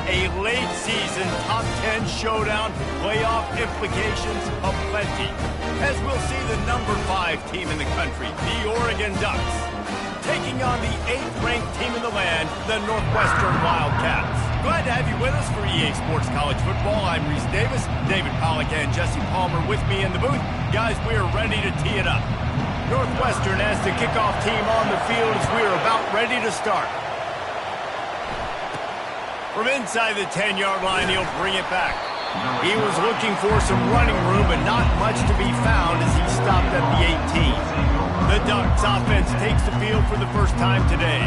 A late season top 10 showdown, playoff implications aplenty. As we'll see the number 5 team in the country, the Oregon Ducks, taking on the 8th-ranked team in the land, the Northwestern Wildcats. Glad to have you with us for EA Sports College Football. I'm Reese Davis, David Pollack and Jesse Palmer with me in the booth. Guys, we are ready to tee it up. Northwestern as the kickoff team on the field as we are about ready to start. From inside the 10-yard line, he'll bring it back. He was looking for some running room, but not much to be found as he stopped at the 18. The Ducks offense takes the field for the first time today.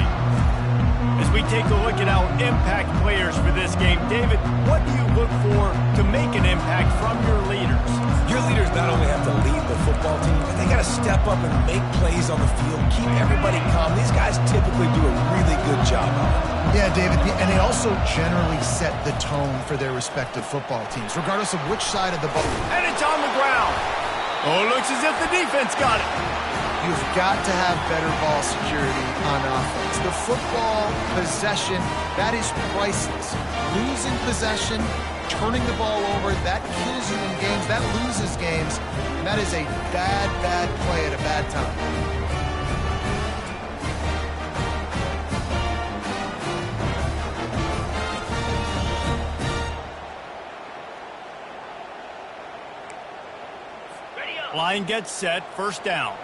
As we take a look at our impact players for this game, David, what do you look for to make an impact from your leaders? Your leaders not only have to lead the football team, but they got to step up and make plays on the field, keep everybody calm. These guys typically do a really good job of it. Yeah, David, and they also generally set the tone for their respective football teams, regardless of which side of the ball. And it's on the ground. Oh, it looks as if the defense got it. You've got to have better ball security on offense. The football possession, that is priceless. Losing possession, turning the ball over, that kills you in games, that loses games, and that is a bad, bad play at a bad time. Line gets set, first down.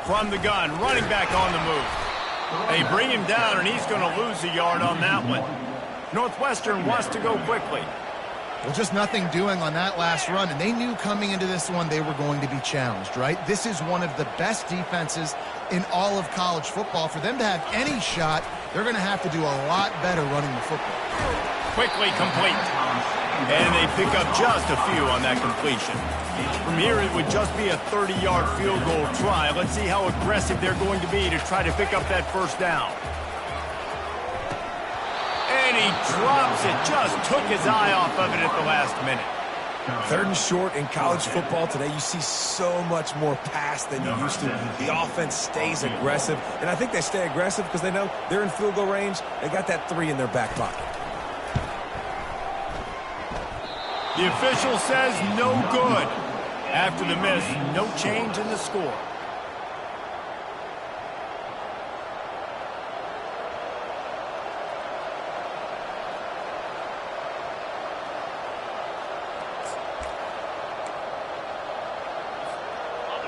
From the gun, running back on the move. They bring him down, and he's going to lose a yard on that one. Northwestern wants to go quickly. Well, just nothing doing on that last run, and they knew coming into this one they were going to be challenged, right? This is one of the best defenses in all of college football. For them to have any shot, they're going to have to do a lot better running the football. Quickly complete. And they pick up just a few on that completion. From here, it would just be a 30-yard field goal try. Let's see how aggressive they're going to be to try to pick up that first down. And he drops it. Just took his eye off of it at the last minute. 3rd and short in college football today. You see so much more pass than you used to. The offense stays aggressive, and I think they stay aggressive because they know they're in field goal range. They got that 3 in their back pocket. The official says no good. After the miss, no change in the score.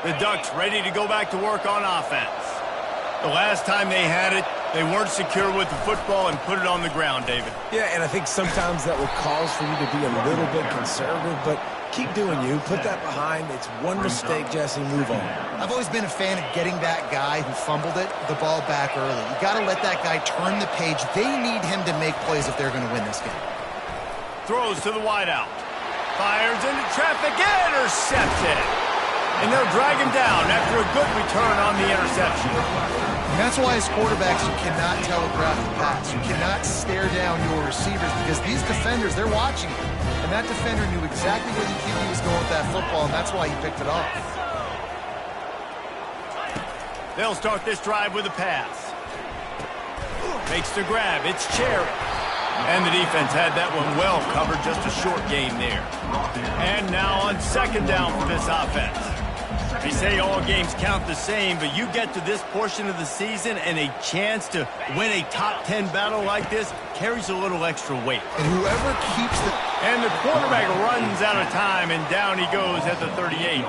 The Ducks ready to go back to work on offense. The last time they had it, they weren't secure with the football and put it on the ground, David. Yeah, and I think sometimes that will cause for you to be a little bit conservative, but keep doing you. Put that behind. It's one mistake, Jesse. Move on. I've always been a fan of getting that guy who fumbled it, the ball back early. You got to let that guy turn the page. They need him to make plays if they're going to win this game. Throws to the wideout. Fires into traffic, intercepts it. And they'll drag him down after a good return on the interception. And that's why as quarterbacks you cannot telegraph the pass. You cannot stare down your receivers because these defenders, they're watching you. And that defender knew exactly where the QB was going with that football, and that's why he picked it off. They'll start this drive with a pass. Makes the grab. It's Cherry. And the defense had that one well covered, just a short gain there. And now on second down for this offense. They say all games count the same, but you get to this portion of the season and a chance to win a top 10 battle like this carries a little extra weight. And whoever keeps the... And the quarterback runs out of time, and down he goes at the 38.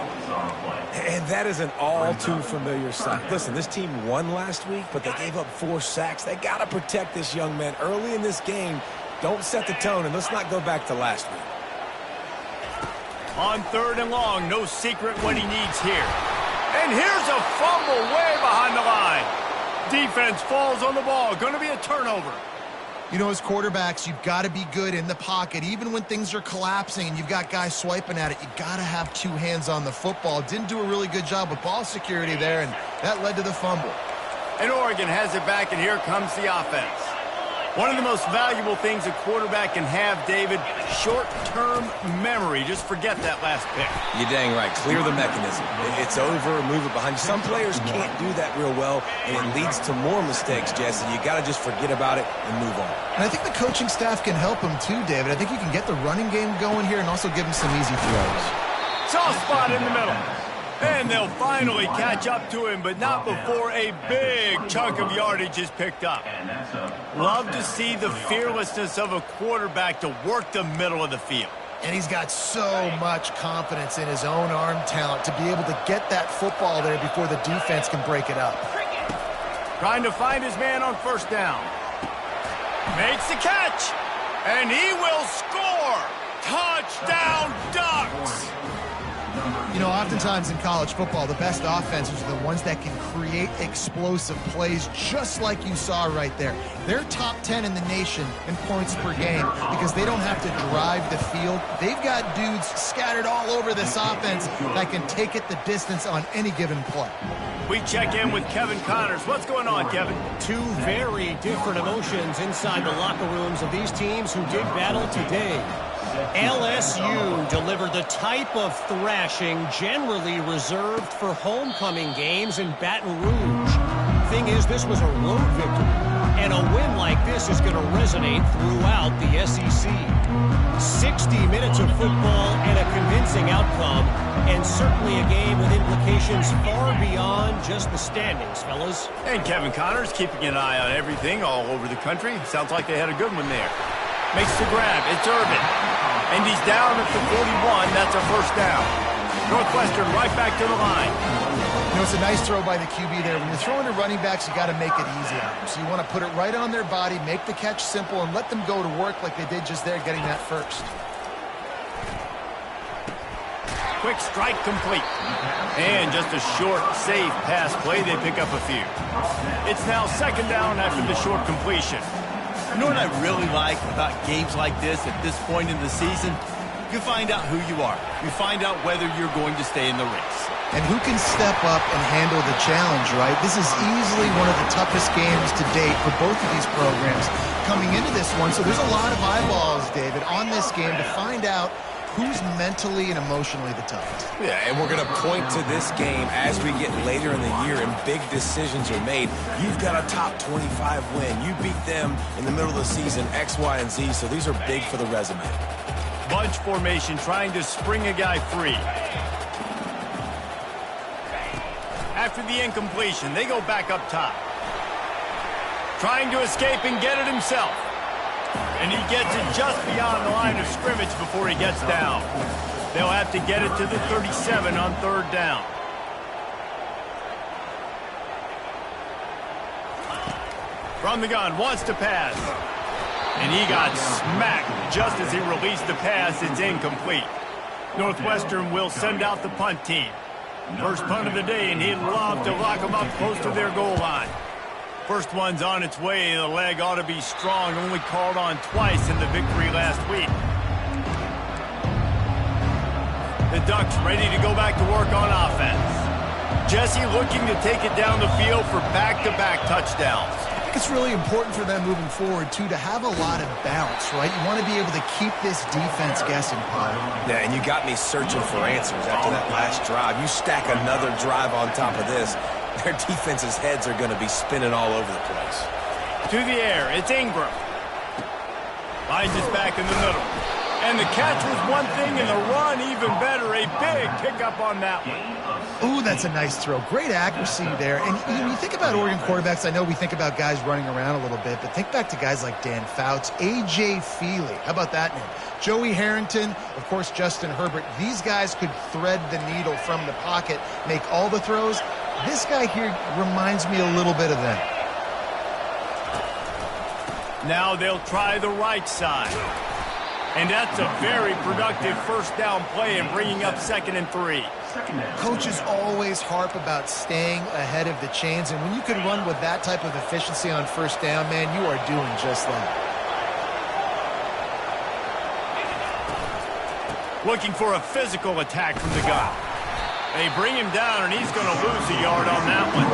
And that is an all-too-familiar sight. Listen, this team won last week, but they gave up 4 sacks. They got to protect this young man early in this game. Don't set the tone, and let's not go back to last week. On 3rd and long, no secret what he needs here. And here's a fumble way behind the line. Defense falls on the ball. Going to be a turnover. You know, as quarterbacks, you've got to be good in the pocket. Even when things are collapsing and you've got guys swiping at it, you've got to have 2 hands on the football. Didn't do a really good job with ball security there, and that led to the fumble. And Oregon has it back, and here comes the offense. One of the most valuable things a quarterback can have, David, short-term memory. Just forget that last pick. You're dang right. Clear the mechanism. It's over, move it behind you. Some players can't do that real well, and it leads to more mistakes, Jesse. You got to just forget about it and move on. And I think the coaching staff can help him too, David. I think you can get the running game going here and also give him some easy throws. Soft spot in the middle. And they'll finally catch up to him, but not before a big chunk of yardage is picked up. Love to see the fearlessness of a quarterback to work the middle of the field. And he's got so much confidence in his own arm talent to be able to get that football there before the defense can break it up. Trying to find his man on first down. Makes the catch. And he will score. Touchdown, Ducks! You know, oftentimes in college football, the best offenses are the ones that can create explosive plays just like you saw right there. They're top 10 in the nation in points per game because they don't have to drive the field. They've got dudes scattered all over this offense that can take it the distance on any given play. We check in with Kevin Connors. What's going on, Kevin? Two very different emotions inside the locker rooms of these teams who did battle today. LSU delivered the type of thrashing generally reserved for homecoming games in Baton Rouge. Thing is, this was a road victory, and a win like this is going to resonate throughout the SEC. 60 minutes of football and a convincing outcome, and certainly a game with implications far beyond just the standings, fellas. And Kevin Connors keeping an eye on everything all over the country. Sounds like they had a good one there. Makes the grab. It's Urban. And he's down at the 41. That's a first down. Northwestern right back to the line. You know, it's a nice throw by the QB there. When you're throwing to running backs, you got to make it easy on them. So you want to put it right on their body, make the catch simple, and let them go to work like they did just there, getting that first. Quick strike complete. And just a short, safe pass play. They pick up a few. It's now second down after the short completion. You know what I really like about games like this at this point in the season? You find out who you are. You find out whether you're going to stay in the race. And who can step up and handle the challenge, right? This is easily one of the toughest games to date for both of these programs coming into this one. So there's a lot of eyeballs, David, on this game to find out who's mentally and emotionally the toughest. Yeah, and we're going to point to this game as we get later in the year and big decisions are made. You've got a top 25 win. You beat them in the middle of the season, X, Y, and Z, so these are big for the resume. Bunch formation trying to spring a guy free. After the incompletion, they go back up top. Trying to escape and get it himself. And he gets it just beyond the line of scrimmage before he gets down. They'll have to get it to the 37 on third down. From the gun, wants to pass. And he got smacked just as he released the pass. It's incomplete. Northwestern will send out the punt team. First punt of the day, and he'd love to lock them up close to their goal line. First one's on its way. The leg ought to be strong. Only called on twice in the victory last week. The Ducks ready to go back to work on offense. Jesse looking to take it down the field for back-to-back touchdowns. I think it's really important for them moving forward, too, to have a lot of bounce, right? You want to be able to keep this defense guessing, Potter. Yeah, and you got me searching for answers after that last drive. You stack another drive on top of this, their defense's heads are going to be spinning all over the place. To the air, it's Ingram. Finds his back in the middle. And the catch was one thing, and the run even better. A big pickup on that one. Ooh, that's a nice throw. Great accuracy there. And when you think about Oregon quarterbacks, I know we think about guys running around a little bit, but think back to guys like Dan Fouts, A.J. Feely. How about that name? Joey Harrington, of course, Justin Herbert. These guys could thread the needle from the pocket, make all the throws. This guy here reminds me a little bit of them. Now they'll try the right side. And that's a very productive first down play and bringing up 2nd and 3. Coaches always harp about staying ahead of the chains, and when you can run with that type of efficiency on first down, man, you are doing just that. Looking for a physical attack from the gun. They bring him down, and he's going to lose a yard on that one.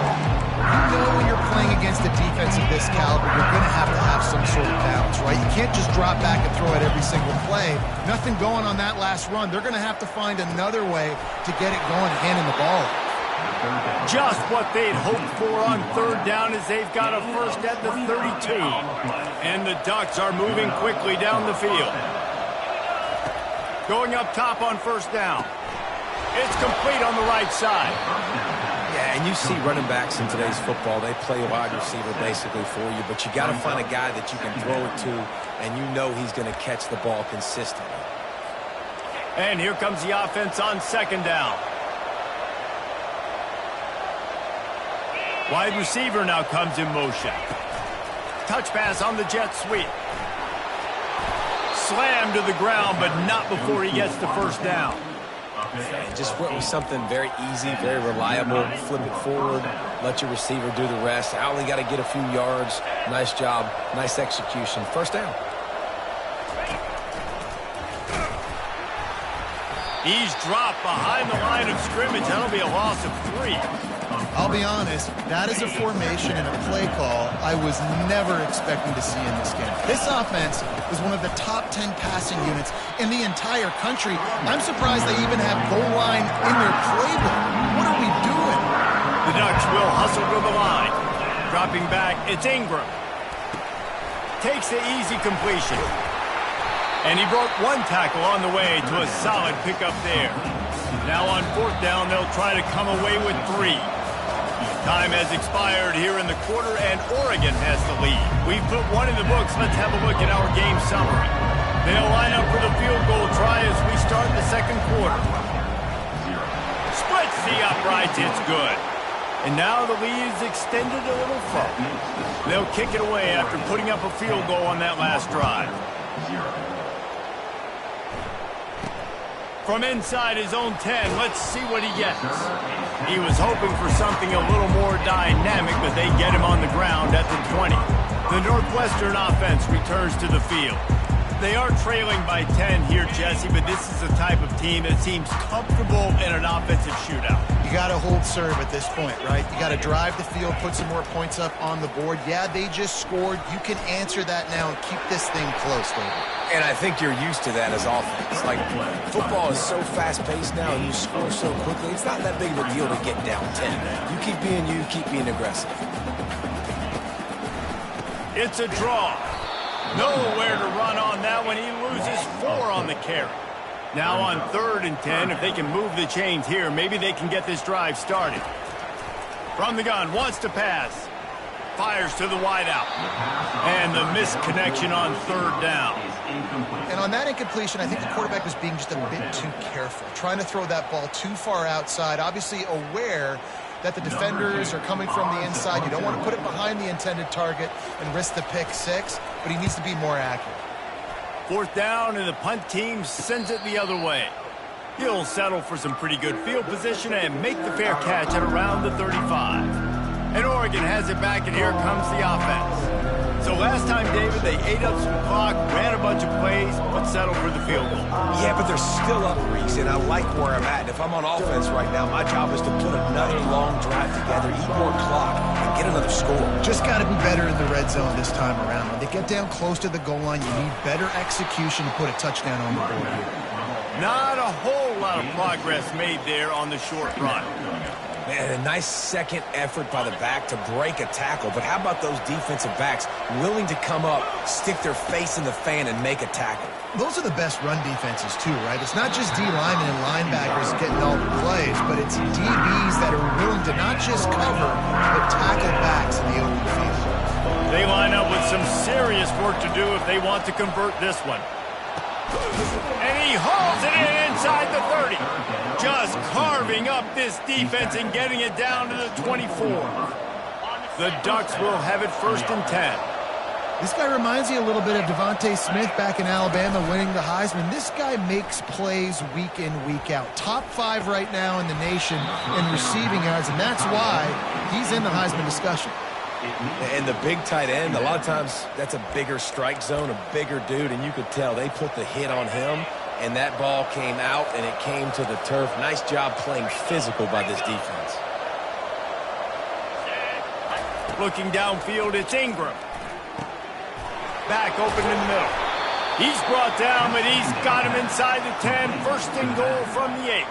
You know when you're playing against a defense of this caliber, you're going to have some sort of balance, right? You can't just drop back and throw it every single play. Nothing going on that last run. They're going to have to find another way to get it going, handing the ball. Just what they'd hoped for on third down as they've got a first at the 32. And the Ducks are moving quickly down the field. Going up top on first down. It's complete on the right side. Yeah, and you see running backs in today's football, they play wide receiver basically for you, but you got to find a guy that you can throw it to, and you know he's going to catch the ball consistently. And here comes the offense on second down. Wide receiver now comes in motion. Touch pass on the jet sweep. Slammed to the ground, but not before he gets the first down. And just went with something very easy, very reliable. Flip it forward, let your receiver do the rest. I only got to get a few yards. Nice job, nice execution. First down. He's dropped behind the line of scrimmage. That'll be a loss of 3. I'll be honest, that is a formation and a play call I was never expecting to see in this game. This offense is one of the top 10 passing units in the entire country. I'm surprised they even have goal line in their playbook. What are we doing? The Ducks will hustle to the line. Dropping back, it's Ingram. Takes the easy completion. And he broke one tackle on the way to a solid pickup there. Now on fourth down, they'll try to come away with 3. Time has expired here in the quarter, and Oregon has the lead. We've put one in the books. Let's have a look at our game summary. They'll line up for the field goal try as we start the second quarter. Splits the uprights. It's good. And now the lead is extended a little further. They'll kick it away after putting up a field goal on that last drive. From inside his own 10, let's see what he gets. He was hoping for something a little more dynamic, but they get him on the ground at the 20. The Northwestern offense returns to the field. They are trailing by 10 here, Jesse, but this is the type of team that seems comfortable in an offensive shootout. You got to hold serve at this point, right? You got to drive the field, put some more points up on the board. Yeah, they just scored. You can answer that now and keep this thing close, David. And I think you're used to that as offense. Like, football is so fast-paced now and you score so quickly, it's not that big of a deal to get down 10. You keep being aggressive. It's a draw. Nowhere to run on that one. He loses 4 on the carry. Now on 3rd and 10, if they can move the chains here, maybe they can get this drive started. From the gun, wants to pass. Fires to the wideout. And the missed connection on 3rd down. And on that incompletion, I think the quarterback was being just a bit too careful, trying to throw that ball too far outside, obviously aware that the defenders are coming from the inside. You don't want to put it behind the intended target and risk the pick 6, but he needs to be more accurate. 4th down, and the punt team sends it the other way. He'll settle for some pretty good field position and make the fair catch at around the 35. And Oregon has it back, and here comes the offense. So last time, David, they ate up some clock, ran a bunch of plays, but settled for the field goal. Yeah, but they're still up, Reese, and I like where I'm at. If I'm on offense right now, my job is to put another long drive together, eat more clock, and get another score. Just got to be better in the red zone this time around. When they get down close to the goal line, you need better execution to put a touchdown on the board here. Not a whole lot of progress made there on the short run. Man, a nice second effort by the back to break a tackle. But how about those defensive backs willing to come up, stick their face in the fan, and make a tackle? Those are the best run defenses, too, right? It's not just D linemen and linebackers getting all the plays, but it's DBs that are willing to not just cover, but tackle backs in the open field. They line up with some serious work to do if they want to convert this one. And he hauls it in inside the 30. Just carving up this defense and getting it down to the 24. The Ducks will have it 1st and 10. This guy reminds you a little bit of Devontae Smith back in Alabama winning the Heisman. This guy makes plays week in, week out. Top 5 right now in the nation in receiving yards, and that's why he's in the Heisman discussion. And the big tight end, a lot of times that's a bigger strike zone, a bigger dude, and you could tell they put the hit on him, and that ball came out, and it came to the turf. Nice job playing physical by this defense. Looking downfield, it's Ingram. Back open in the middle. He's brought down, but he's got him inside the 10. First and goal from the 8.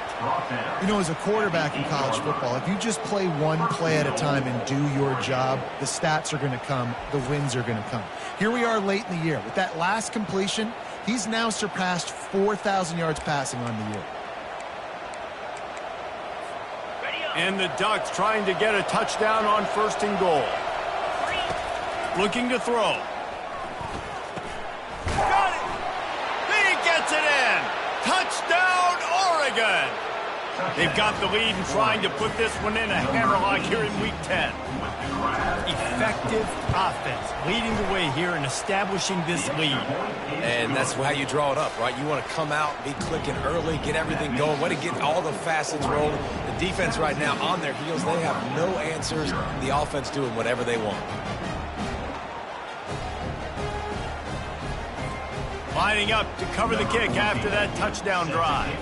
You know, as a quarterback in college football, if you just play one play at a time and do your job, the stats are going to come, the wins are going to come. Here we are late in the year. With that last completion, he's now surpassed 4,000 yards passing on the year. And the Ducks trying to get a touchdown on first and goal. Looking to throw. Got it! He gets it in! Touchdown, Oregon! They've got the lead and trying to put this one in a hammerlock here in Week 10. Effective offense leading the way here and establishing this lead. And that's how you draw it up, right? You want to come out, be clicking early, get everything going, want to get all the facets rolling. The defense right now on their heels, they have no answers. The offense doing whatever they want. Lining up to cover the kick after that touchdown drive.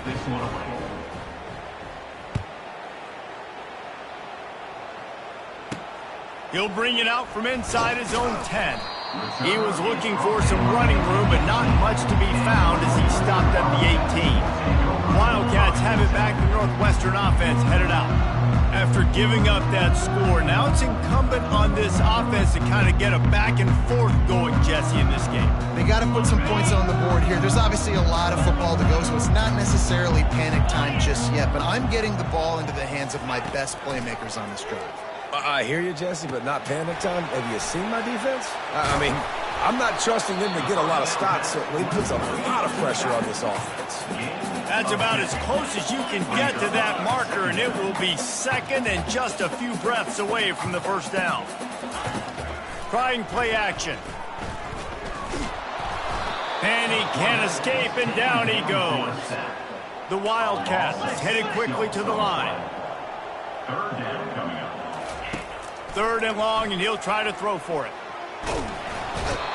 He'll bring it out from inside his own 10. He was looking for some running room, but not much to be found as he stopped at the 18. Wildcats have it back. The Northwestern offense headed out. After giving up that score, now it's incumbent on this offense to kind of get a back and forth going, Jesse, in this game. They got to put some points on the board here. There's obviously a lot of football to go, so it's not necessarily panic time just yet, but I'm getting the ball into the hands of my best playmakers on this drive. I hear you, Jesse, but not panic time. Have you seen my defense? I mean, I'm not trusting them to get a lot of stops, so it puts a lot of pressure on this offense. That's about as close as you can get to that marker, and it will be second and just a few breaths away from the first down. Trying play action. And he can't escape, and down he goes. The Wildcats headed quickly to the line. Third and long, and he'll try to throw for it.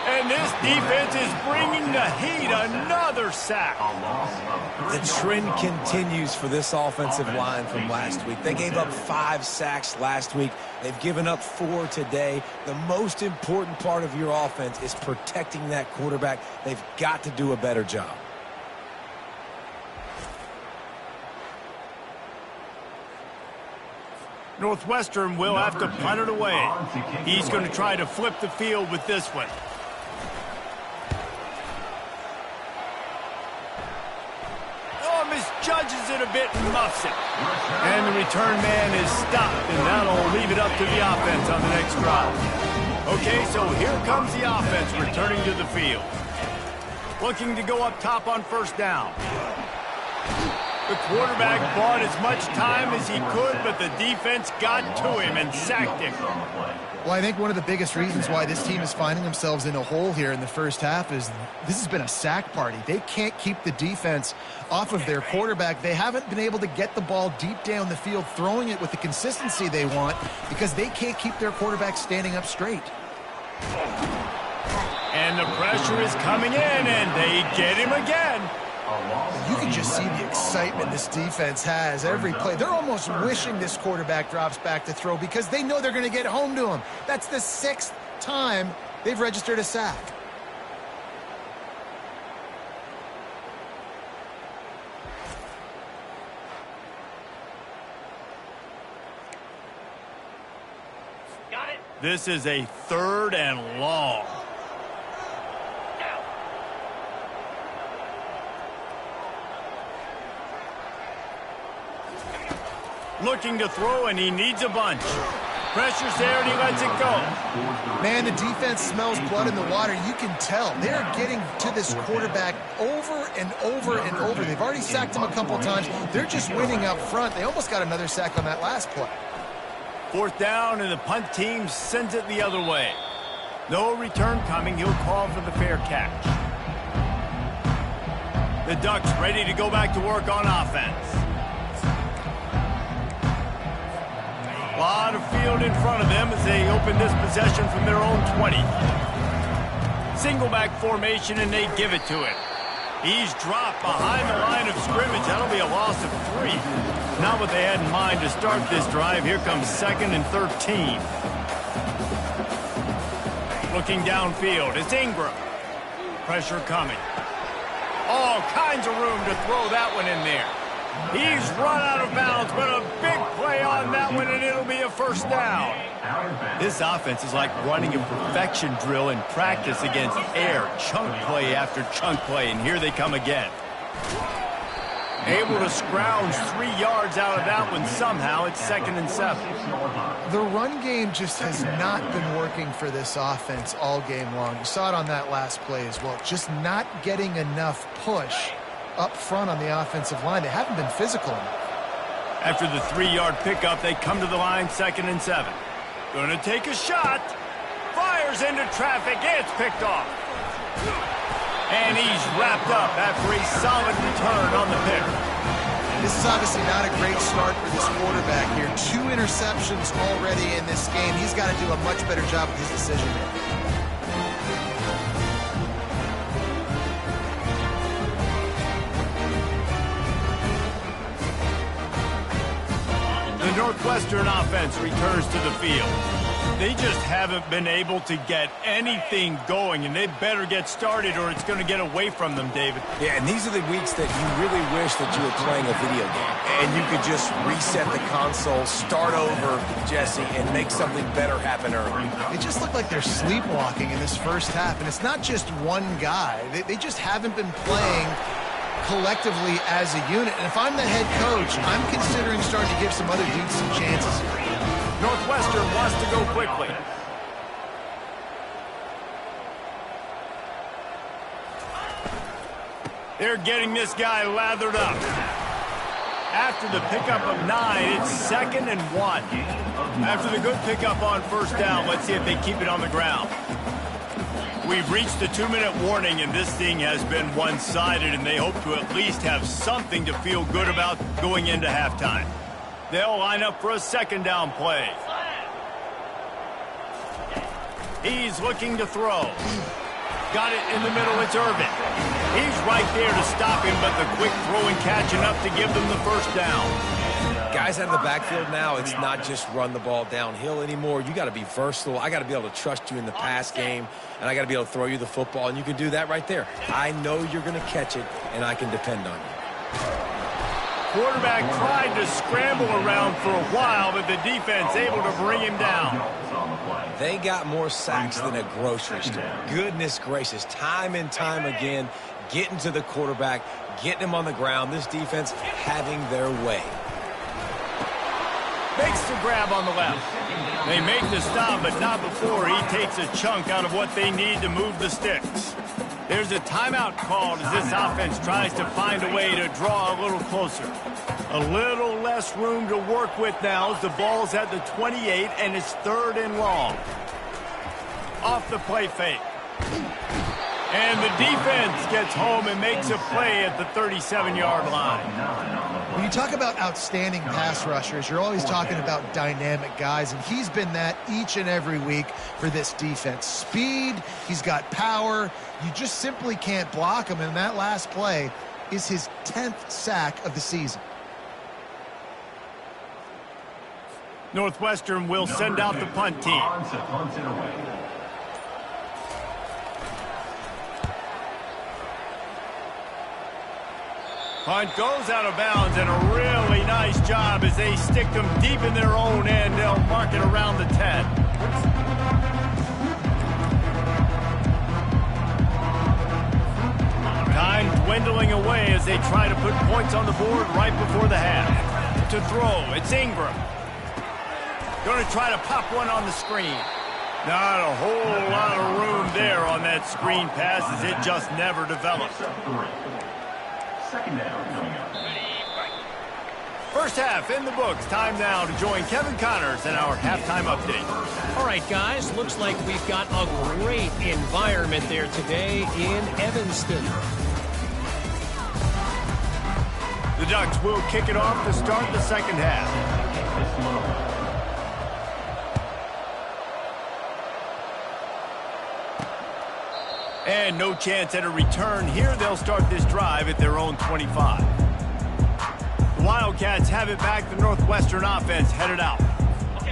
And this defense is bringing the heat. Another sack. The trend continues for this offensive line from last week. They gave up 5 sacks last week. They've given up 4 today. The most important part of your offense is protecting that quarterback. They've got to do a better job. Northwestern will have to punt it away. He's going to try to flip the field with this one. Oh, misjudges it a bit and muffs it. And the return man is stopped, and that'll leave it up to the offense on the next drive. Okay, so here comes the offense returning to the field. Looking to go up top on first down. The quarterback bought as much time as he could, but the defense got to him and sacked him. Well, I think one of the biggest reasons why this team is finding themselves in a hole here in the first half is this has been a sack party. They can't keep the defense off of their quarterback. They haven't been able to get the ball deep down the field, throwing it with the consistency they want because they can't keep their quarterback standing up straight. And the pressure is coming in, and they get him again. You can just see the excitement this defense has every play. They're almost wishing this quarterback drops back to throw because they know they're going to get home to him. That's the 6th time they've registered a sack. Got it. This is a 3rd and long. Looking to throw, and he needs a bunch. Pressure's there, and he lets it go. Man, the defense smells blood in the water. You can tell. They're getting to this quarterback over and over and over. They've already sacked him a couple times. They're just winning up front. They almost got another sack on that last play. 4th down, and the punt team sends it the other way. No return coming. He'll call for the fair catch. The Ducks ready to go back to work on offense. A lot of field in front of them as they open this possession from their own 20. Single back formation, and they give it to him. He's dropped behind the line of scrimmage. That'll be a loss of 3. Not what they had in mind to start this drive. Here comes 2nd and 13. Looking downfield, it's Ingram. Pressure coming. All kinds of room to throw that one in there. He's run out of bounds, but a big play on that one, and it'll be a first down. This offense is like running a perfection drill in practice against air. Chunk play after chunk play, and here they come again. Able to scrounge 3 yards out of that one somehow. It's 2nd and 7. The run game just has not been working for this offense all game long. You saw it on that last play as well. Just not getting enough push up front on the offensive line. They haven't been physical enough. After the 3-yard pickup, they come to the line, 2nd and 7. Going to take a shot. Fires into traffic. It's picked off. And he's wrapped up after a solid return on the pick. This is obviously not a great start for this quarterback here. 2 interceptions already in this game. He's got to do a much better job with his decision making. The Northwestern offense returns to the field. They just haven't been able to get anything going, and they better get started or it's going to get away from them, David. Yeah, and these are the weeks that you really wish that you were playing a video game and you could just reset the console, start over, Jesse, and make something better happen early. It just looked like they're sleepwalking in this first half, and it's not just one guy. They just haven't been playing collectively as a unit. And if I'm the head coach, I'm considering starting to give some other dudes some chances here. Northwestern wants to go quickly. They're getting this guy lathered up. After the pickup of 9, it's 2nd and 1. After the good pickup on first down, let's see if they keep it on the ground. We've reached the 2-minute warning, and this thing has been one-sided, and they hope to at least have something to feel good about going into halftime. They'll line up for a 2nd down play. He's looking to throw. Got it in the middle, it's Irvin. He's right there to stop him, but the quick throw and catching up to give them the first down. Guys out of the backfield now, it's not just run the ball downhill anymore. You got to be versatile. I got to be able to trust you in the pass game, and I got to be able to throw you the football, and you can do that right there. I know you're going to catch it, and I can depend on you. Quarterback tried to scramble around for a while, but the defense able to bring him down. They got more sacks than a grocery store. Goodness gracious, time and time again, getting to the quarterback, getting him on the ground. This defense having their way. Makes the grab on the left. They make the stop, but not before he takes a chunk out of what they need to move the sticks. There's a timeout called as this offense tries to find a way to draw a little closer. A little less room to work with now as the ball's at the 28 and it's 3rd and long. Off the play fake. And the defense gets home and makes a play at the 37-yard line. When you talk about outstanding pass rushers, you're always talking about dynamic guys, and he's been that each and every week for this defense. Speed, he's got power. You just simply can't block him, and that last play is his 10th sack of the season. Northwestern will send out the punt team. Punt goes out of bounds, and a really nice job as they stick them deep in their own end. They'll mark it around the 10. Time dwindling away as they try to put points on the board right before the half. To throw, it's Ingram. Going to try to pop one on the screen. Not a whole lot of room there on that screen pass as it just never developed. First half in the books. Time now to join Kevin Connors in our halftime update. All right, guys, looks like we've got a great environment there today in Evanston. The Ducks will kick it off to start the second half. And no chance at a return here. They'll start this drive at their own 25. The Wildcats have it back. The Northwestern offense headed out.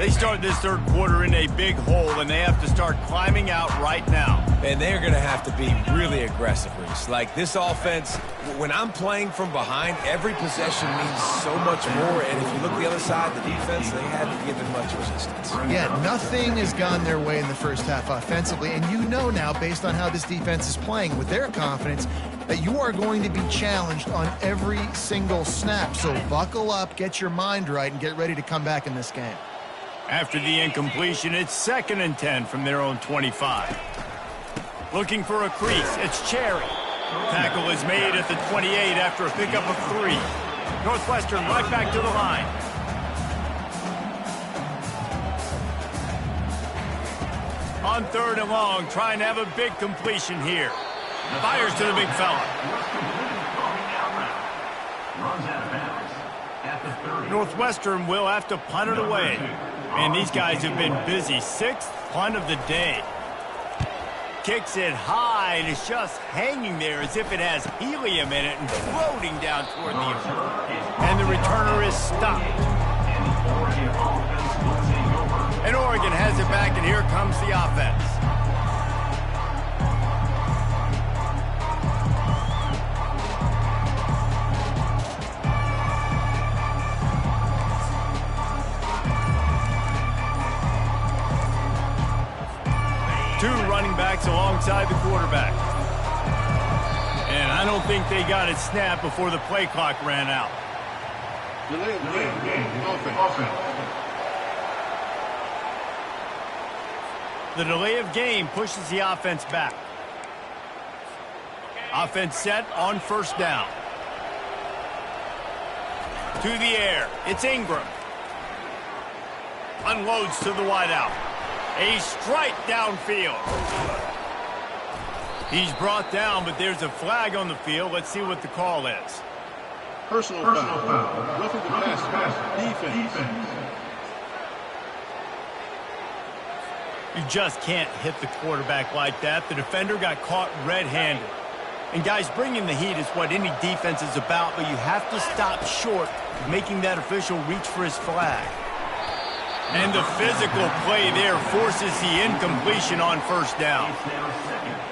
They start this third quarter in a big hole, and they have to start climbing out right now. And they're going to have to be really aggressive, Reese. Like, this offense, when I'm playing from behind, every possession means so much more. And if you look the other side, the defense, they haven't given much resistance. Yeah, nothing has gone their way in the first half offensively. And you know now, based on how this defense is playing with their confidence, that you are going to be challenged on every single snap. So buckle up, get your mind right, and get ready to come back in this game. After the incompletion, it's 2nd and 10 from their own 25. Looking for a crease, it's Cherry. Tackle is made at the 28 after a pickup of 3. Northwestern right back to the line. On 3rd and long, trying to have a big completion here. Fires to the big fella. Northwestern will have to punt it away. Man, these guys have been busy. 6th punt of the day. Kicks it high, and it's just hanging there as if it has helium in it and floating down toward the earth. And the returner is stopped. And Oregon has it back, and here comes the offense. Two running backs alongside the quarterback. And I don't think they got it snapped before the play clock ran out. Delay of game. Offense. The delay of game pushes the offense back. Offense set on 1st down. To the air. It's Ingram. Unloads to the wideout. A strike downfield. He's brought down, but there's a flag on the field. Let's see what the call is. Personal foul. Roughing the passer. Defense. You just can't hit the quarterback like that. The defender got caught red-handed. And guys, bringing the heat is what any defense is about, but you have to stop short of making that official reach for his flag. And the physical play there forces the incompletion on 1st down.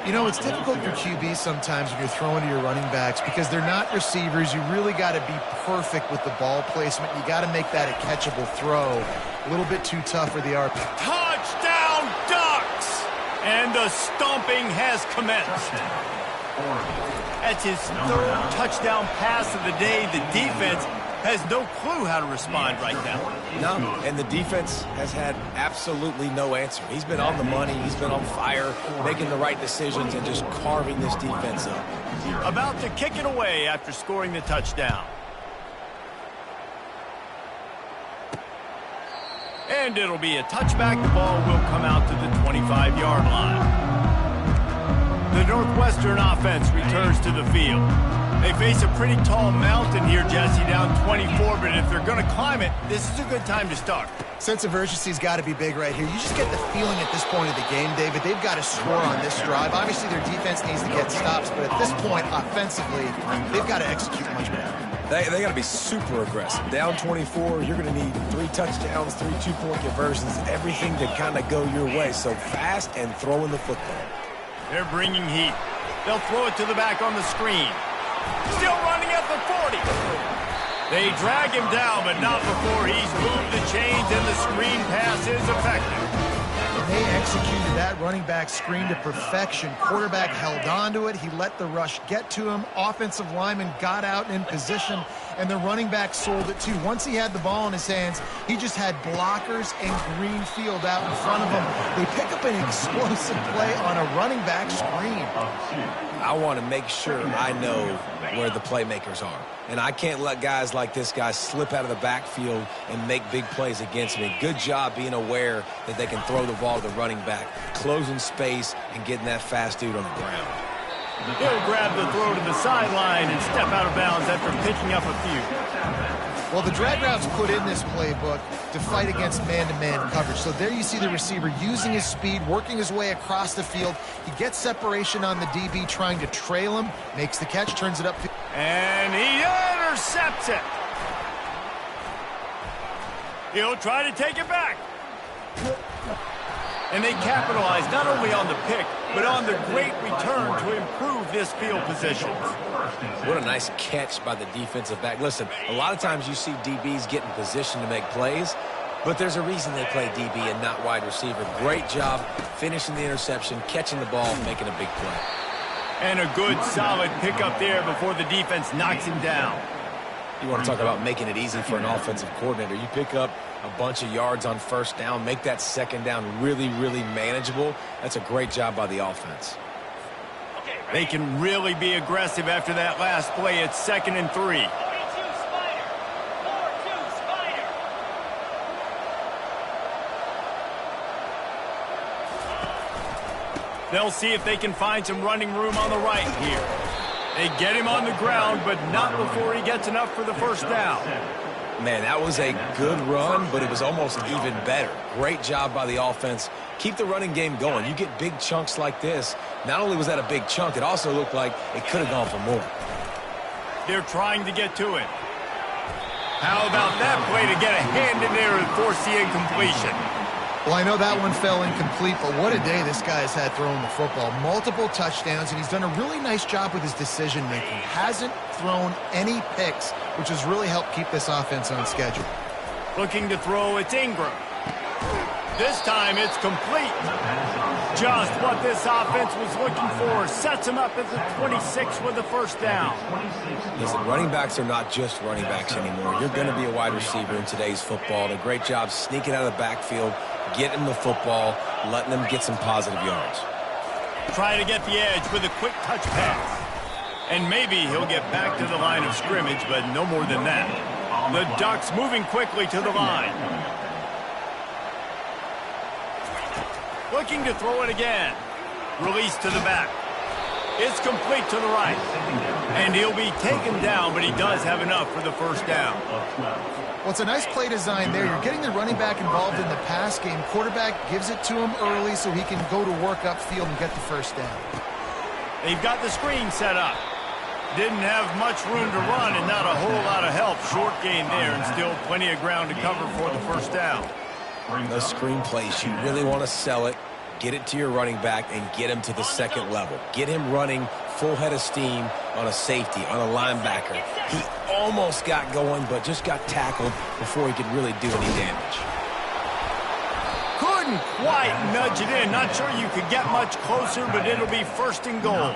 You know, it's difficult for QBs sometimes when you're throwing to your running backs because they're not receivers. You really got to be perfect with the ball placement. You got to make that a catchable throw. A little bit too tough for the RP. Touchdown, Ducks! And the stomping has commenced. That's his 3rd touchdown pass of the day. The defense has no clue how to respond right now. No, and the defense has had absolutely no answer. He's been on the money. He's been on fire, making the right decisions and just carving this defense up. About to kick it away after scoring the touchdown. And it'll be a touchback. The ball will come out to the 25-yard line. The Northwestern offense returns to the field. They face a pretty tall mountain here, Jesse, down 24, but if they're going to climb it, this is a good time to start. Sense of urgency's got to be big right here. You just get the feeling at this point of the game, David, they've got to score on this drive. Obviously, their defense needs to get stops, but at this point, offensively, they've got to execute much better. They got to be super aggressive. Down 24, you're going to need 3 touchdowns, 3 two-point conversions, everything to kind of go your way. So fast and throwing the football. They're bringing heat. They'll throw it to the back on the screen. Still running at the 40. They drag him down, but not before he's moved the chains and the screen pass is effective. They executed that running back screen to perfection. Quarterback held on to it. He let the rush get to him. Offensive lineman got out in position, and the running back sold it too. Once he had the ball in his hands, he just had blockers and green field out in front of him. They pick up an explosive play on a running back screen. I want to make sure I know where the playmakers are. And I can't let guys like this guy slip out of the backfield and make big plays against me. Good job being aware that they can throw the ball to the running back, closing space, and getting that fast dude on the ground. He'll grab the throw to the sideline and step out of bounds after picking up a few. Well, the drag routes put in this playbook to fight against man-to-man coverage. So there you see the receiver using his speed, working his way across the field. He gets separation on the DB, trying to trail him, makes the catch, turns it up. And he intercepts it. He'll try to take it back. And they capitalize not only on the pick, but on the great return to improve this field position. What a nice catch by the defensive back. Listen, a lot of times you see DBs get in position to make plays, but there's a reason they play DB and not wide receiver. Great job finishing the interception, catching the ball, making a big play. And a good, solid pickup there before the defense knocks him down. You want to talk about making it easy for an offensive coordinator. You pick up a bunch of yards on first down, make that second down really, really manageable. That's a great job by the offense. They can really be aggressive after that last play. It's 2nd and 3. They'll see if they can find some running room on the right here. They get him on the ground, but not before he gets enough for the first down. Man, that was a good run, but it was almost even better. Great job by the offense. Keep the running game going. You get big chunks like this. Not only was that a big chunk, it also looked like it could have gone for more. They're trying to get to it. How about that play to get a hand in there and force the incompletion? Well, I know that one fell incomplete, but what a day this guy has had throwing the football. Multiple touchdowns, and he's done a really nice job with his decision-making. Hasn't thrown any picks, which has really helped keep this offense on schedule. Looking to throw, it's Ingram. This time it's complete. Just what this offense was looking for. Sets him up at the 26 with the first down. Listen, running backs are not just running backs anymore. You're going to be a wide receiver in today's football. And a great job sneaking out of the backfield, getting the football, letting them get some positive yards. Try to get the edge with a quick touch pass. And maybe he'll get back to the line of scrimmage, but no more than that. The Ducks moving quickly to the line. Looking to throw it again. Release to the back. It's complete to the right. And he'll be taken down, but he does have enough for the first down. Well, it's a nice play design there. You're getting the running back involved in the pass game. Quarterback gives it to him early so he can go to work upfield and get the first down. They've got the screen set up. Didn't have much room to run and not a whole lot of help. Short gain there and still plenty of ground to cover for the first down. Those screen plays, you really want to sell it, get it to your running back, and get him to the second level. Get him running full head of steam on a safety, on a linebacker. He almost got going, but just got tackled before he could really do any damage. Couldn't quite nudge it in. Not sure you could get much closer, but it'll be 1st and goal.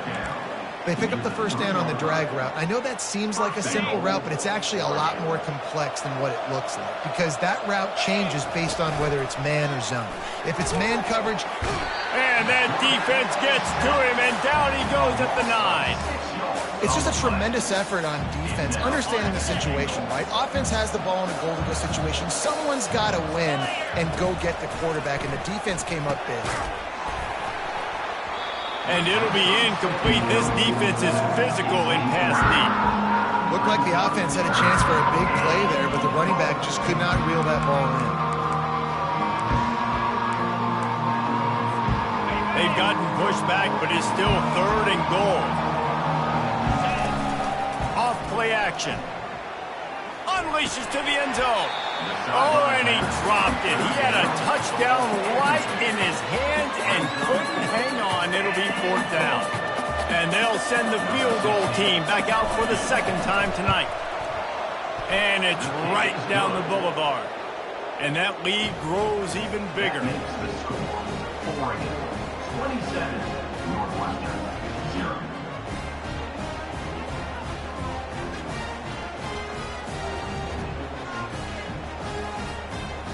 They pick up the first down on the drag route. I know that seems like a simple route, but it's actually a lot more complex than what it looks like because that route changes based on whether it's man or zone. If it's man coverage... And that defense gets to him, and down he goes at the 9. It's just a tremendous effort on defense, understanding the situation, right? Offense has the ball in a goal-to-go situation. Someone's got to win and go get the quarterback, and the defense came up big. And it'll be incomplete. This defense is physical in pass deep. Looked like the offense had a chance for a big play there, but the running back just could not reel that ball in. They've gotten pushed back, but it's still 3rd and goal. Off play action. Unleashes to the end zone. Oh, and he dropped it. He had a touchdown right in his hands and couldn't hang on. It'll be 4th down. And they'll send the field goal team back out for the 2nd time tonight. And it's right down the boulevard. And that lead grows even bigger. Oregon, 27, Northwestern, 0.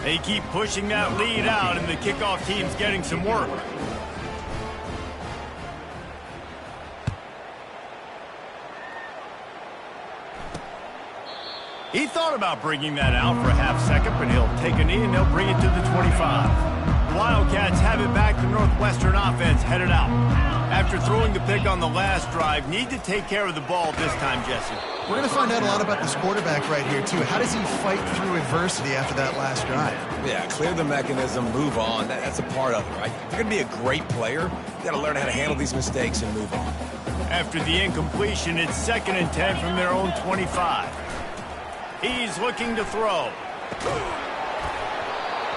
They keep pushing that lead out, and the kickoff team's getting some work. He thought about bringing that out for a half second, but he'll take a knee and they'll bring it to the 25. The Wildcats have it back. The Northwestern offense headed out. After throwing the pick on the last drive, need to take care of the ball this time, Jesse. We're going to find out a lot about this quarterback right here, too. How does he fight through adversity after that last drive? Yeah, clear the mechanism, move on. That's a part of it, right? If you're going to be a great player, you got to learn how to handle these mistakes and move on. After the incompletion, it's 2nd and 10 from their own 25. He's looking to throw.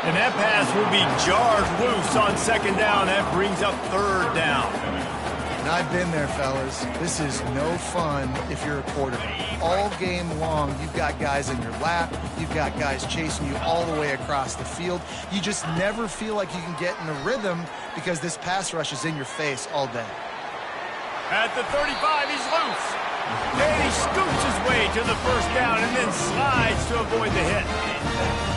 And that pass will be jarred loose on second down. That brings up third down. And I've been there, fellas. This is no fun if you're a quarterback. All game long, you've got guys in your lap. You've got guys chasing you all the way across the field. You just never feel like you can get in a rhythm because this pass rush is in your face all day. At the 35, he's loose. And he scoots his way to the first down and then slides to avoid the hit.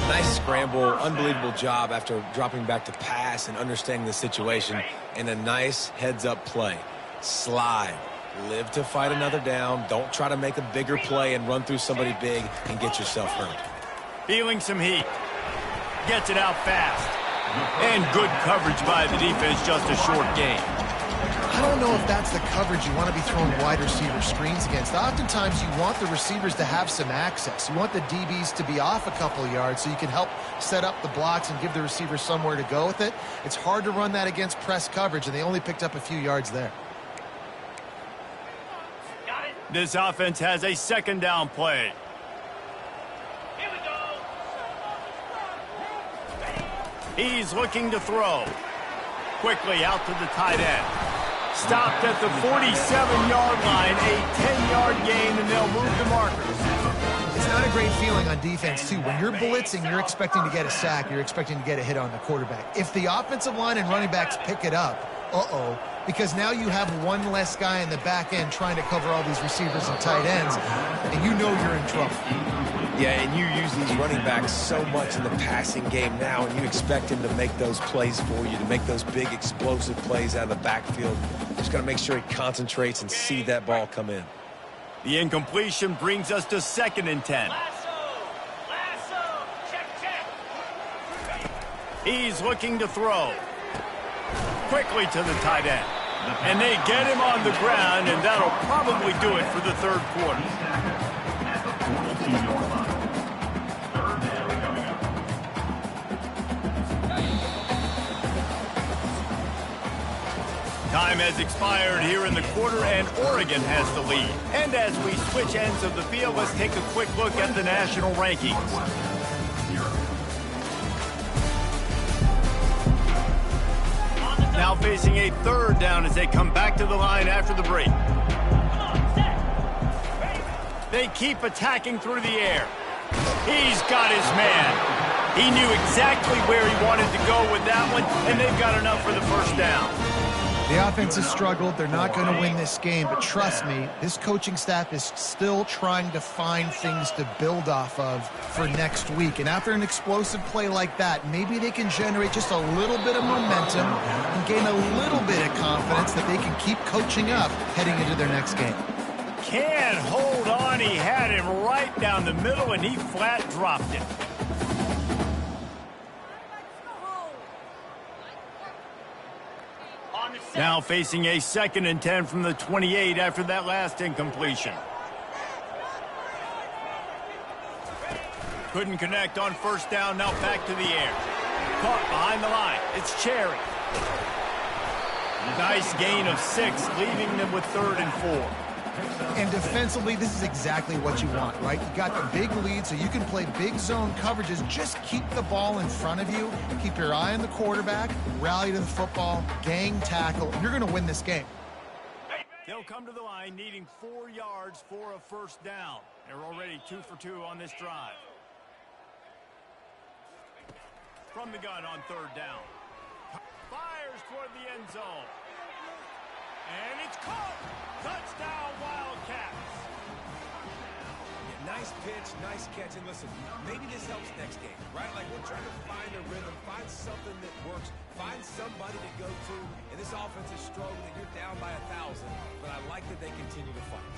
Nice scramble, unbelievable job after dropping back to pass and understanding the situation, and a nice heads-up play. Slide. Live to fight another down. Don't try to make a bigger play and run through somebody big and get yourself hurt. Feeling some heat. Gets it out fast. And good coverage by the defense, just a short gain. I don't know if that's the coverage you want to be throwing wide receiver screens against. Oftentimes, you want the receivers to have some access. You want the DBs to be off a couple of yards so you can help set up the blocks and give the receivers somewhere to go with it. It's hard to run that against press coverage, and they only picked up a few yards there. This offense has a second down play. Here we go. He's looking to throw. Quickly out to the tight end. Stopped at the 47-yard line, a 10-yard gain, and they'll move the markers. It's not a great feeling on defense, too. When you're blitzing, you're expecting to get a sack. You're expecting to get a hit on the quarterback. If the offensive line and running backs pick it up, because now you have one less guy in the back end trying to cover all these receivers and tight ends, and you know you're in trouble. Yeah, and you use these running backs so much in the passing game now, and you expect him to make those plays for you, to make those big explosive plays out of the backfield. Just got to make sure he concentrates and see that ball come in. The incompletion brings us to 2nd and 10. Lasso. Check. He's looking to throw. Quickly to the tight end. And they get him on the ground, and that'll probably do it for the third quarter. At the 42-yard line. Third down coming up. Time has expired here in the quarter, and Oregon has the lead. And as we switch ends of the field, let's take a quick look at the national rankings. Now facing a third down as they come back to the line after the break. They keep attacking through the air. He's got his man. He knew exactly where he wanted to go with that one, and they've got enough for the first down. The offense has struggled. They're not going to win this game, but trust me, this coaching staff is still trying to find things to build off of for next week. And after an explosive play like that, maybe they can generate just a little bit of momentum and gain a little bit of confidence that they can keep coaching up heading into their next game. Can't hold on. He had him right down the middle, and he flat dropped it. Now facing a 2nd and 10 from the 28 after that last incompletion. Couldn't connect on first down, now back to the air. Caught behind the line. It's Cherry. Nice gain of 6, leaving them with 3rd and 4. And defensively, this is exactly what you want, right? You got the big lead, so you can play big zone coverages. Just keep the ball in front of you. Keep your eye on the quarterback. Rally to the football. Gang tackle. And you're going to win this game. They'll come to the line needing 4 yards for a first down. They're already 2 for 2 on this drive. From the gun on 3rd down. Fires toward the end zone. And it's caught. Touchdown, Wildcats. Yeah, nice pitch, nice catch. And listen, maybe this helps next game, right? Like, we're trying to find a rhythm, find something that works, find somebody to go to. And this offense is struggling. You're down by 1,000, but I like that they continue to fight.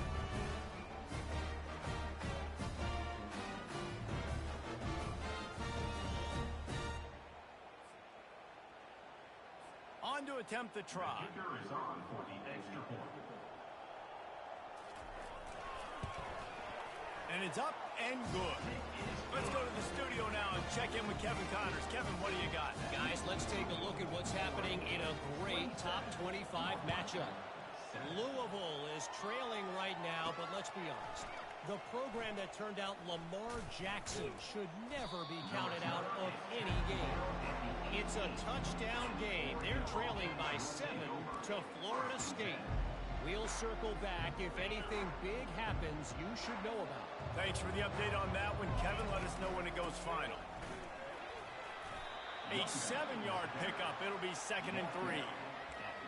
On to attempt the try. Kicker is on for the extra point. And it's up and good. Let's go to the studio now and check in with Kevin Connors. Kevin, what do you got? Guys, let's take a look at what's happening in a great top 25 matchup. Louisville is trailing right now, but let's be honest. The program that turned out Lamar Jackson should never be counted out of any game. It's a touchdown game. They're trailing by 7 to Florida State. We'll circle back if anything big happens you should know about. Thanks for the update on that one, Kevin. Let us know when it goes final. A 7-yard pickup. It'll be 2nd and 3.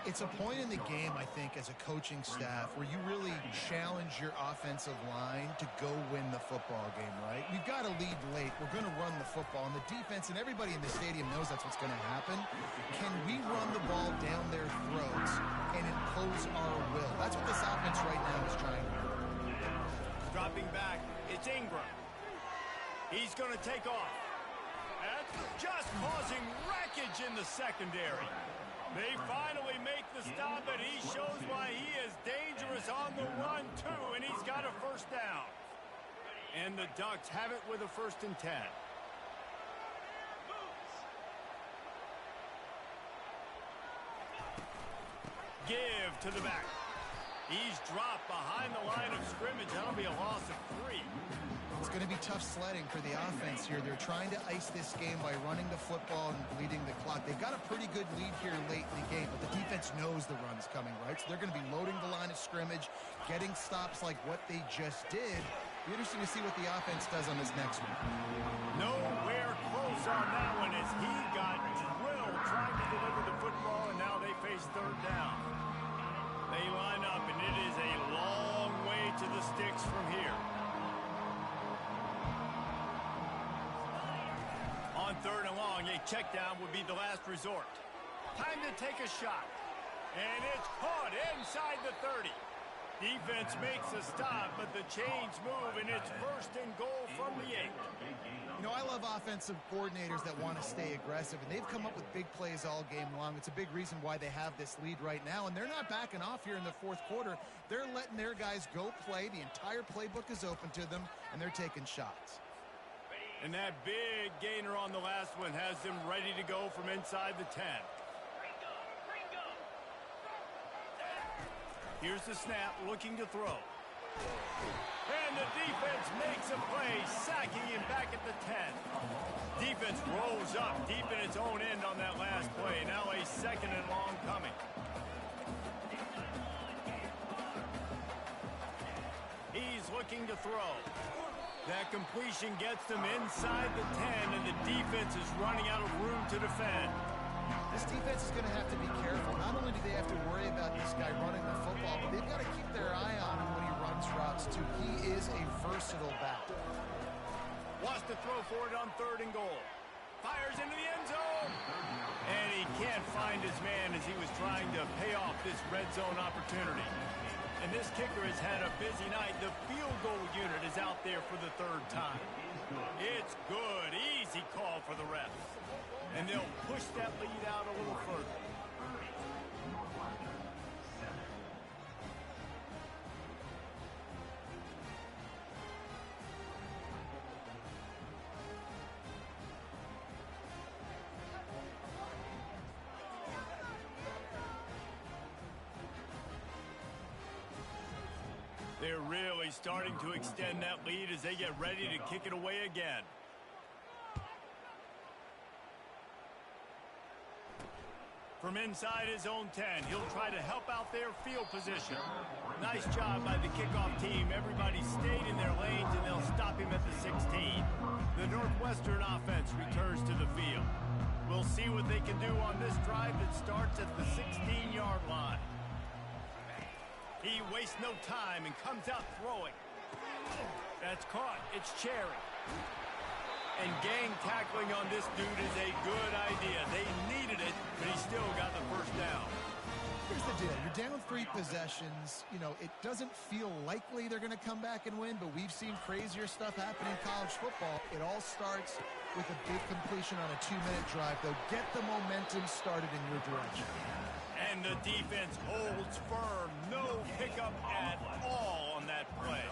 It's a point in the game, I think, as a coaching staff where you really challenge your offensive line to go win the football game, right? We've got to lead late. We're going to run the football, and the defense and everybody in the stadium knows that's what's going to happen. Can we run the ball down their throats and impose our will? That's what this offense right now is trying to do. Dropping back, it's Ingram. He's going to take off. That's just causing wreckage in the secondary. They finally make the stop, and he shows why he is dangerous on the run, too, and he's got a first down. And the Ducks have it with a 1st and 10. Give to the back. He's dropped behind the line of scrimmage. That'll be a loss of 3. It's going to be tough sledding for the offense here. They're trying to ice this game by running the football and bleeding the clock. They've got a pretty good lead here late in the game, but the defense knows the run's coming, right? So they're going to be loading the line of scrimmage, getting stops like what they just did. Be interesting to see what the offense does on this next one. Nowhere close on that one as he got drilled trying to deliver the football, and now they face 3rd down. They line up, and it is a long way to the sticks from here. On 3rd and long, a check down would be the last resort. Time to take a shot. And it's caught inside the 30. Defense makes a stop, but the chains move, and it's 1st and goal from the 8. You know, I love offensive coordinators that want to stay aggressive, and they've come up with big plays all game long. It's a big reason why they have this lead right now, and they're not backing off here in the 4th quarter. They're letting their guys go play. The entire playbook is open to them, and they're taking shots. And that big gainer on the last one has them ready to go from inside the 10. Here's the snap, looking to throw. And the defense makes a play, sacking him back at the 10. Defense rolls up deep in its own end on that last play. Now a 2nd and long coming. He's looking to throw. That completion gets them inside the 10, and the defense is running out of room to defend. This defense is going to have to be careful. Not only do they have to worry about this guy running the football, but they've got to keep their eye on him when he runs routes, too. He is a versatile back. Wants to throw for it on 3rd and goal. Fires into the end zone. And he can't find his man as he was trying to pay off this red zone opportunity. And this kicker has had a busy night. The field goal unit is out there for the 3rd time. It's good. Easy call for the refs. And they'll push that lead out a little further. They're really starting to extend that lead as they get ready to kick it away again. From inside his own 10, he'll try to help out their field position. Nice job by the kickoff team. Everybody stayed in their lanes, and they'll stop him at the 16. The Northwestern offense returns to the field. We'll see what they can do on this drive that starts at the 16-yard line. He wastes no time and comes out throwing. That's caught. It's Cherry. And gang tackling on this dude is a good idea. They needed it, but he still got the first down. Here's the deal. You're down 3 possessions. You know, it doesn't feel likely they're going to come back and win, but we've seen crazier stuff happen in college football. It all starts with a big completion on a 2-minute drive. They'll get the momentum started in your direction. And the defense holds firm. No pickup at all on that play.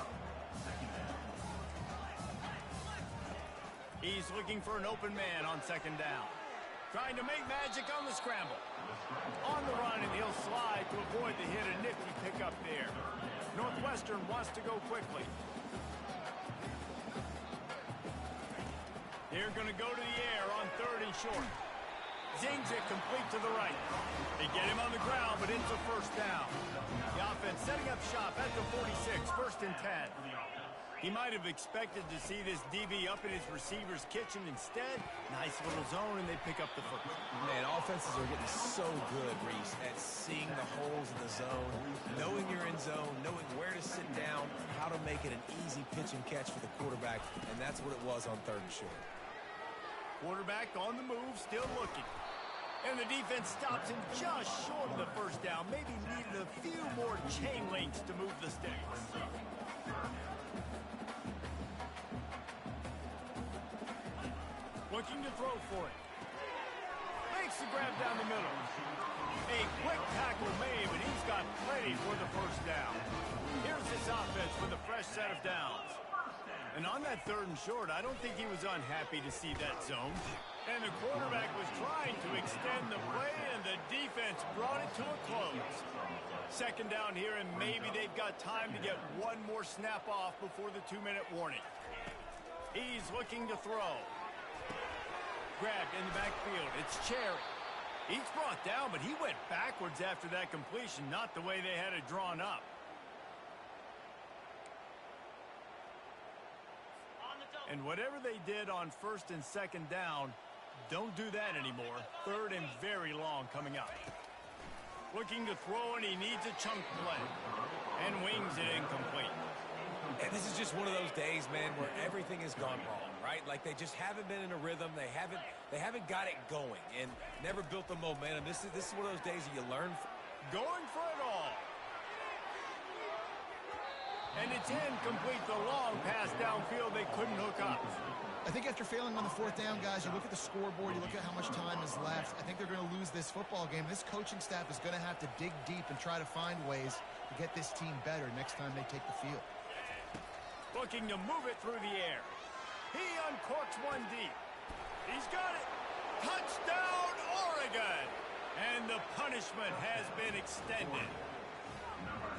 He's looking for an open man on 2nd down. Trying to make magic on the scramble. On the run, and he'll slide to avoid the hit. A nifty pickup there. Northwestern wants to go quickly. They're going to go to the air on 3rd and short. Zings it complete to the right. They get him on the ground, but it's a first down. The offense setting up shop at the 46, 1st and 10. He might have expected to see this DB up in his receiver's kitchen. Instead, nice little zone, and they pick up the first. Man, offenses are getting so good, Reese, at seeing the holes in the zone, knowing you're in zone, knowing where to sit down, how to make it an easy pitch and catch for the quarterback, and that's what it was on 3rd and short. Quarterback on the move, still looking. And the defense stops him just short of the first down. Maybe needed a few more chain links to move the sticks. Looking to throw for it. Makes the grab down the middle. A quick tackle made, but he's got plenty for the first down. Here's this offense with a fresh set of downs. And on that 3rd and short, I don't think he was unhappy to see that zone. And the quarterback was trying to extend the play, and the defense brought it to a close. 2nd down here, and maybe they've got time to get one more snap off before the 2-minute warning. He's looking to throw. Grabbed in the backfield. It's Cherry. He's brought down, but he went backwards after that completion, not the way they had it drawn up. And whatever they did on 1st and 2nd down, don't do that anymore. 3rd and very long coming up. Looking to throw, and he needs a chunk play. And wings it incomplete. And this is just one of those days, man, where everything has gone wrong, right? Like they just haven't been in a rhythm. They haven't got it going and never built the momentum. This is one of those days that you learn from. Going for it all. And it's incomplete. The long pass downfield, they couldn't hook up. I think after failing on the 4th down, guys, you look at the scoreboard, you look at how much time is left. I think they're going to lose this football game. This coaching staff is going to have to dig deep and try to find ways to get this team better next time they take the field. Looking to move it through the air. He uncorks one deep. He's got it. Touchdown, Oregon! And the punishment has been extended.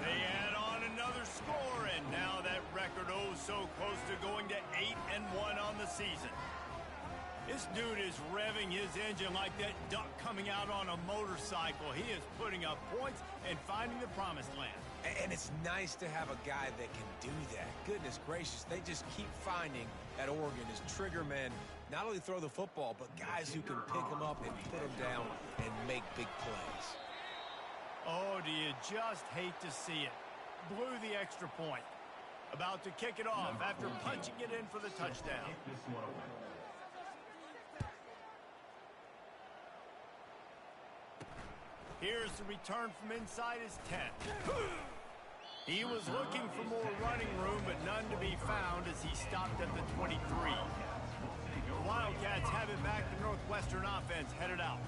They add on another score, and now that record so close to going to 8-1 on the season. This dude is revving his engine like that duck coming out on a motorcycle. He is putting up points and finding the promised land. And it's nice to have a guy that can do that. Goodness gracious, they just keep finding at Oregon is trigger men, not only throw the football, but guys who can pick them up and put them down and make big plays. Oh, do you just hate to see it? Blew the extra point. About to kick it off after punching it in for the touchdown. Here's the return from inside his 10. He was looking for more running room, but none to be found as he stopped at the 23. The Wildcats have it back. The Northwestern offense headed out.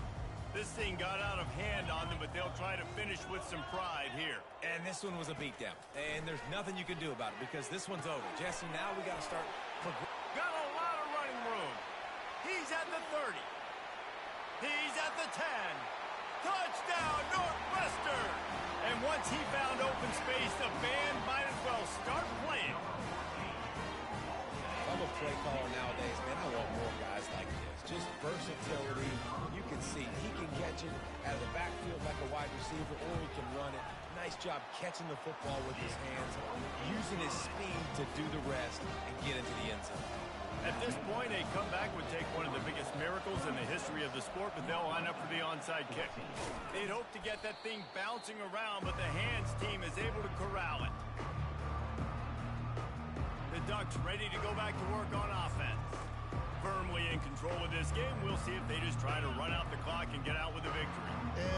This thing got out of hand on them, but they'll try to finish with some pride here. And this one was a beatdown. And there's nothing you can do about it because this one's over. Jesse, now we got to start. Got a lot of running room. He's at the 30. He's at the 10. Touchdown, Northwestern! And once he found open space, the band might as well start playing. I'm a play caller nowadays, man. I want more guys like this. Just versatility. You can see he can catch it out of the backfield like a wide receiver, or he can run it. Nice job catching the football with his hands, using his speed to do the rest and get into the end zone. At this point, a comeback would take one of the biggest miracles in the history of the sport, but they'll line up for the onside kick. They'd hope to get that thing bouncing around, but the hands team is able to corral it. The Ducks ready to go back to work on offense. Firmly in control of this game. We'll see if they just try to run out the clock and get out with a victory.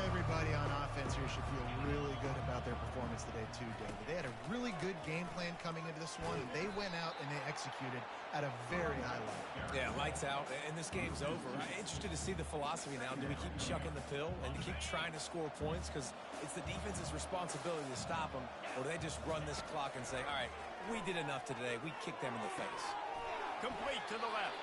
Everybody on offense here should feel really good about their performance today too, David. They had a really good game plan coming into this one, and they went out and they executed at a very high level. Yeah, lights out, and this game's over. I'm interested to see the philosophy now. Do we keep chucking the pill and keep trying to score points? Because it's the defense's responsibility to stop them, or do they just run this clock and say, all right, we did enough today. We kicked them in the face. Complete to the left.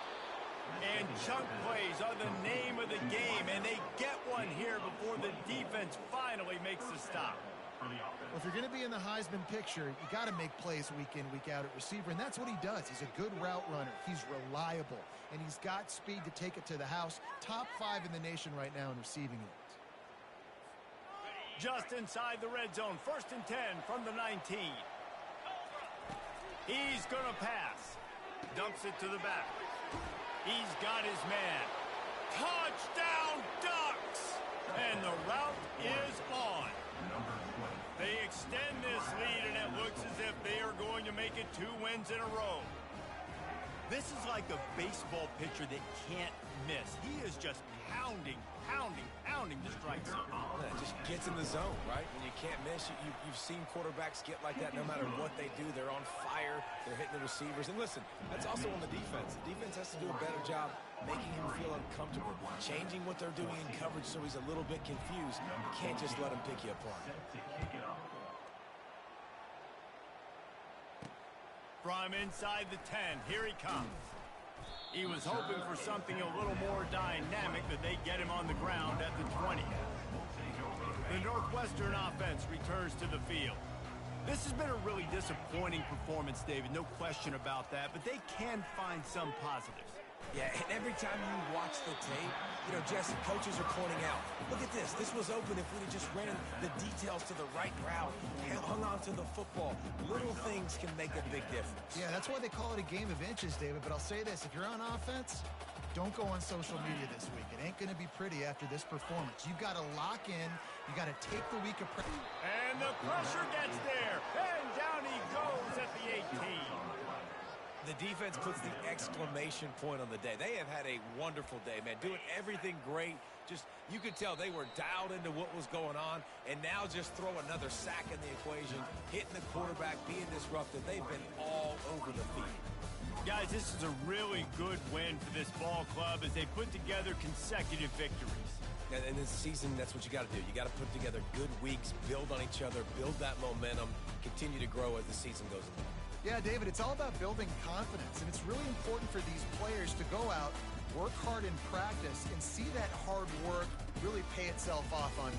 And chunk plays are the name of the game, and they get one here before the defense finally makes the stop. for the offense. Well, if you're going to be in the Heisman picture, you got to make plays week in, week out at receiver, and that's what he does. He's a good route runner. He's reliable, and he's got speed to take it to the house. Top 5 in the nation right now in receiving it. Just inside the red zone, 1st and 10 from the 19. He's going to pass. Dumps it to the back. He's got his man. Touchdown, Ducks! And the route is on. Number 20. They extend this lead, and it looks as if they are going to make it 2 wins in a row. This is like a baseball pitcher that can't miss. He is just pounding the strike zone. Yeah, just gets in the zone, right? When you can't miss, you've seen quarterbacks get like that no matter what they do. They're on fire. They're hitting the receivers. And listen, that's also on the defense. The defense has to do a better job making him feel uncomfortable, changing what they're doing in coverage so he's a little bit confused. You can't just let him pick you apart. Set to kick it off. From inside the 10, here he comes. He was hoping for something a little more dynamic, but they get him on the ground at the 20. The Northwestern offense returns to the field. This has been a really disappointing performance, David, no question about that, but they can find some positives. Yeah, and every time you watch the tape, Jesse, coaches are pointing out, look at this. This was open if we'd have just ran the details to the right route, hung on to the football. Little things can make a big difference. Yeah, that's why they call it a game of inches, David. But I'll say this, if you're on offense, don't go on social media this week. It ain't going to be pretty after this performance. You've got to lock in. You got to take the week of practice. And the pressure gets there. And down he goes at the 18. The defense puts the exclamation point on the day. They have had a wonderful day, man. Doing everything great. Just, you could tell they were dialed into what was going on. And now just throw another sack in the equation, hitting the quarterback, being disruptive. They've been all over the field. Guys, this is a really good win for this ball club as they put together consecutive victories. And this season, that's what you got to do. You got to put together good weeks, build on each other, build that momentum, continue to grow as the season goes along. Yeah, David, it's all about building confidence, and it's really important for these players to go out, work hard in practice, and see that hard work really pay itself off on